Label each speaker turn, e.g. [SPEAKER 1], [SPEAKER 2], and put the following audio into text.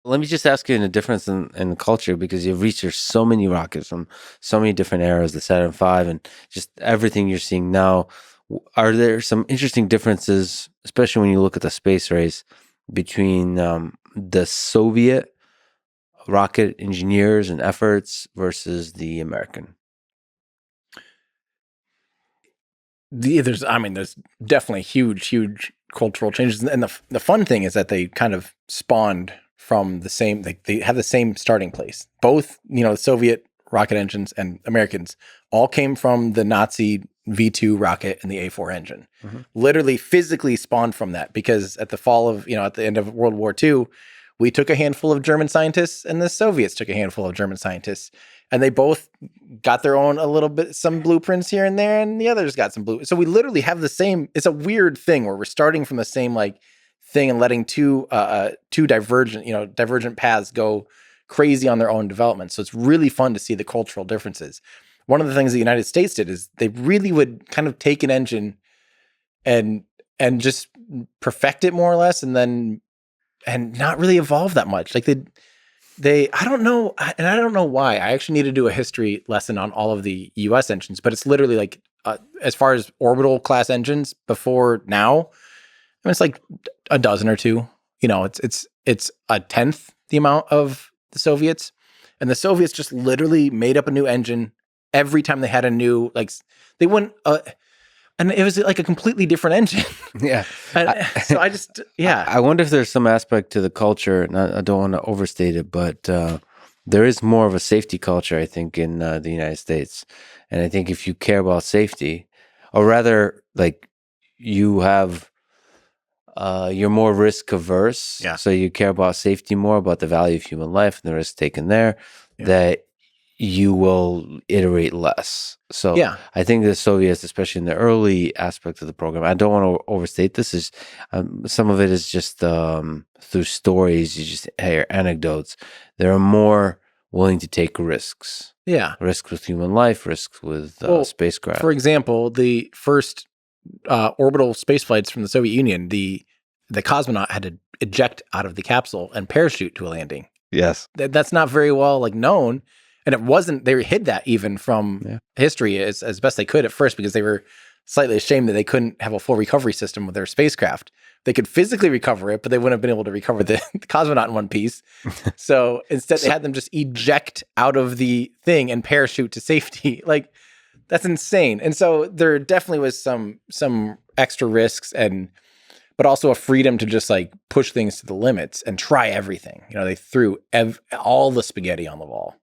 [SPEAKER 1] Let me just ask you in a difference in culture, because you've researched so many rockets from so many different eras, the Saturn V, and just everything you're seeing now. Are there some interesting differences, especially when you look at the space race, between the Soviet rocket engineers and efforts versus the American?
[SPEAKER 2] There's definitely huge cultural changes, and the fun thing is that they kind of spawned from the same. They have the same starting place. Both, the Soviet rocket engines and Americans all came from the Nazi V2 rocket and the A4 engine.
[SPEAKER 1] Mm-hmm.
[SPEAKER 2] Literally, physically spawned from that, because at the end of World War II, we took a handful of German scientists, and the Soviets took a handful of German scientists, and they both got their own some blueprints here and there, and the others got some blue. So we literally have the same. It's a weird thing where we're starting from the same thing and letting two divergent paths go crazy on their own development. So it's really fun to see the cultural differences. One of the things the United States did is they really would kind of take an engine and just perfect it more or less, and not really evolve that much. Like I don't know, and I don't know why. I actually need to do a history lesson on all of the US engines, but it's literally as far as orbital class engines before now, it's like a dozen or two. It's a tenth the amount of the Soviets, and the Soviets just literally made up a new engine every time they had a new, they wouldn't, and it was like a completely different engine.
[SPEAKER 1] Yeah.
[SPEAKER 2] So
[SPEAKER 1] I wonder if there's some aspect to the culture, and I don't want to overstate it, but there is more of a safety culture, I think, in the United States. And I think if you care about safety, or rather, you have, you're more risk averse.
[SPEAKER 2] Yeah.
[SPEAKER 1] So you care about safety more, about the value of human life and the risk taken there, that you will iterate less. So
[SPEAKER 2] Yeah.
[SPEAKER 1] I think the Soviets, especially in the early aspect of the program, I don't want to overstate this, is some of it is just through stories, you just hear anecdotes. They're more willing to take risks.
[SPEAKER 2] Yeah.
[SPEAKER 1] Risks with human life, risks with spacecraft.
[SPEAKER 2] For example, the first orbital space flights from the Soviet Union, the cosmonaut had to eject out of the capsule and parachute to a landing.
[SPEAKER 1] Yes.
[SPEAKER 2] That's not very well known. And it wasn't, they hid that even from history as best they could at first, because they were slightly ashamed that they couldn't have a full recovery system with their spacecraft. They could physically recover it, but they wouldn't have been able to recover the cosmonaut in one piece. So instead, they had them just eject out of the thing and parachute to safety. That's insane. And so there definitely was some extra risks, but also a freedom to just push things to the limits and try everything. They threw all the spaghetti on the wall.